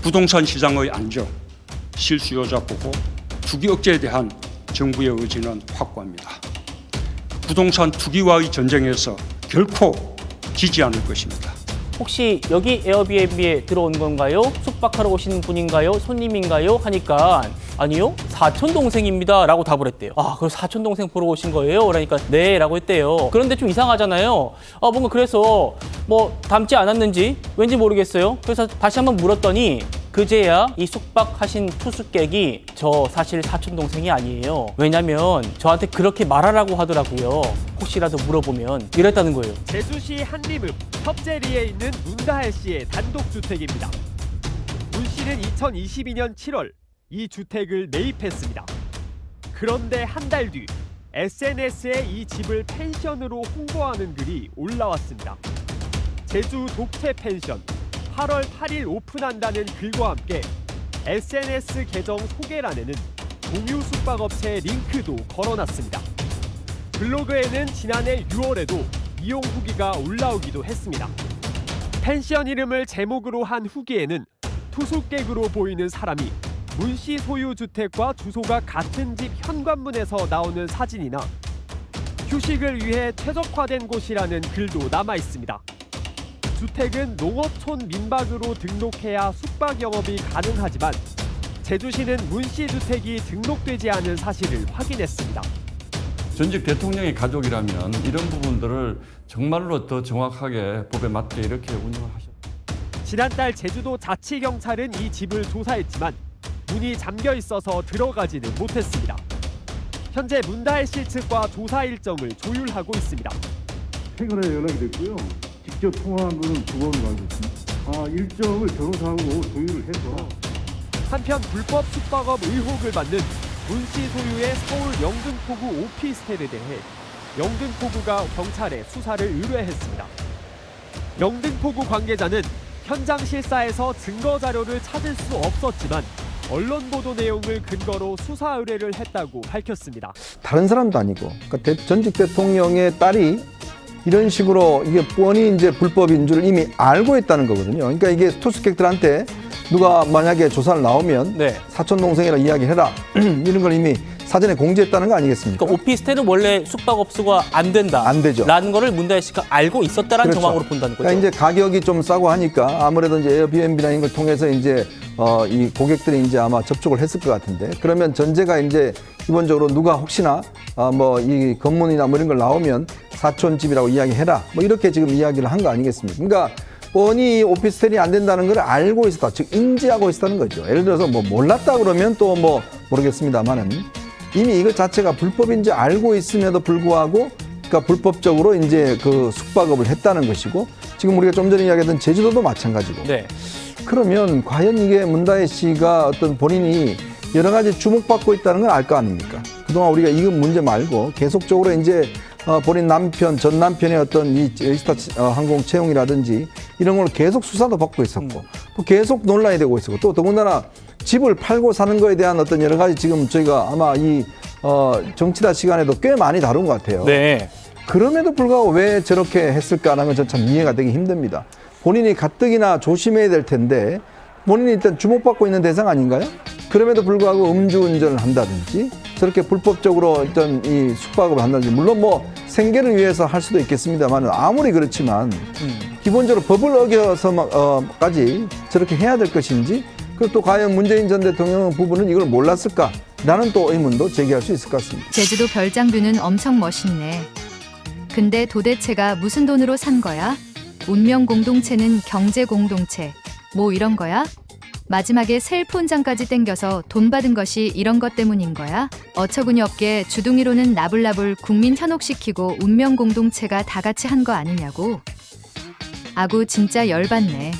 부동산 시장의 안정, 실수요자 보호, 투기 억제에 대한 정부의 의지는 확고합니다. 부동산 투기와의 전쟁에서 결코 지지 않을 것입니다. 혹시 여기 에어비앤비에 들어온 건가요? 숙박하러 오시는 분인가요? 손님인가요? 하니까 아니요, 사촌 동생입니다 라고 답을 했대요. 아, 그럼 사촌 동생 보러 오신 거예요? 그러니까 네 라고 했대요. 그런데 좀 이상하잖아요. 뭔가 그래서 뭐 닮지 않았는지 왠지 모르겠어요. 그래서 다시 한번 물었더니 그제야 이 숙박하신 투숙객이 저 사실 사촌 동생이 아니에요. 왜냐면 저한테 그렇게 말하라고 하더라고요. 혹시라도 물어보면 이랬다는 거예요. 제주시 한림읍 협재리에 있는 문다혜 씨의 단독주택입니다. 문 씨는 2022년 7월 이 주택을 매입했습니다. 그런데 한 달 뒤 SNS에 이 집을 펜션으로 홍보하는 글이 올라왔습니다. 제주 독채 펜션 8월 8일 오픈한다는 글과 함께 SNS 계정 소개란에는 공유 숙박업체의 링크도 걸어놨습니다. 블로그에는 지난해 6월에도 이용 후기가 올라오기도 했습니다. 펜션 이름을 제목으로 한 후기에는 투숙객으로 보이는 사람이 문 씨 소유 주택과 주소가 같은 집 현관문에서 나오는 사진이나 휴식을 위해 최적화된 곳이라는 글도 남아 있습니다. 주택은 농어촌 민박으로 등록해야 숙박 영업이 가능하지만 제주시는 문 씨 주택이 등록되지 않은 사실을 확인했습니다. 전직 대통령의 가족이라면 이런 부분들을 정말로 더 정확하게 법에 맞게 이렇게 운영을 하셨습니다. 지난달 제주도 자치경찰은 이 집을 조사했지만 문이 잠겨 있어서 들어가지는 못했습니다. 현재 문다혜 씨 측과 조사 일정을 조율하고 있습니다. 최근에 연락이 됐고요. 직접 통화한 거는 2번 가고 있습니다. 일정을 변호사하고 조율을 해서. 한편 불법 숙박업 의혹을 받는 문 씨 소유의 서울 영등포구 오피스텔에 대해 영등포구가 경찰에 수사를 의뢰했습니다. 영등포구 관계자는 현장 실사에서 증거 자료를 찾을 수 없었지만 언론 보도 내용을 근거로 수사 의뢰를 했다고 밝혔습니다. 다른 사람도 아니고, 그러니까 전직 대통령의 딸이 이런 식으로 이게 뻔히 이제 불법인 줄 이미 알고 있다는 거거든요. 그러니까 이게 투숙객들한테 누가 만약에 조사를 나오면 네. 사촌 동생이라 이야기해라 이런 걸 이미 사전에 공지했다는 거 아니겠습니까? 그러니까 오피스텔은 원래 숙박업소가 안 된다. 안 되죠. 라는 거를 문다혜 씨가 알고 있었다라는 그렇죠. 정황으로 본다는 거죠. 그러니까 이제 가격이 좀 싸고 하니까 아무래도 이제 에어비앤비나 이런 걸 통해서 이제 이 고객들이 이제 아마 접촉을 했을 것 같은데, 그러면 전제가 이제 기본적으로 누가 혹시나 뭐 이 검문이나 뭐 이런 걸 나오면 사촌 집이라고 이야기해라 뭐 이렇게 지금 이야기를 한 거 아니겠습니까? 그러니까 뻔히 오피스텔이 안 된다는 걸 알고 있었다, 즉 인지하고 있었다는 거죠. 예를 들어서 뭐 몰랐다 그러면 또 뭐 모르겠습니다만은 이미 이것 자체가 불법인지 알고 있음에도 불구하고 그러니까 불법적으로 이제 그 숙박업을 했다는 것이고, 지금 우리가 좀 전에 이야기했던 제주도도 마찬가지고. 네. 그러면 과연 이게 문다혜 씨가 어떤 본인이 여러 가지 주목받고 있다는 걸 알 거 아닙니까? 그동안 우리가 이건 문제 말고 계속적으로 이제 본인 남편, 전 남편의 어떤 이 에이스타 항공 채용이라든지 이런 걸 계속 수사도 받고 있었고 또 계속 논란이 되고 있었고, 또 더군다나 집을 팔고 사는 거에 대한 어떤 여러 가지 지금 저희가 아마 이 정치다 시간에도 꽤 많이 다룬 것 같아요. 네. 그럼에도 불구하고 왜 저렇게 했을까라는 건 참 이해가 되기 힘듭니다. 본인이 가뜩이나 조심해야 될 텐데 본인이 일단 주목받고 있는 대상 아닌가요? 그럼에도 불구하고 음주운전을 한다든지 저렇게 불법적으로 어떤 이 숙박을 한다든지, 물론 뭐 생계를 위해서 할 수도 있겠습니다만 아무리 그렇지만 기본적으로 법을 어겨서까지 저렇게 해야 될 것인지, 그리고 또 과연 문재인 전 대통령 부부는 이걸 몰랐을까라는 또 의문도 제기할 수 있을 것 같습니다. 제주도 별장뷰는 엄청 멋있네. 근데 도대체가 무슨 돈으로 산 거야? 운명 공동체는 경제 공동체. 뭐 이런 거야? 마지막에 셀프 혼장까지 땡겨서 돈 받은 것이 이런 것 때문인 거야? 어처구니 없게 주둥이로는 나불나불 국민 현혹시키고 운명 공동체가 다 같이 한 거 아니냐고? 아구 진짜 열받네.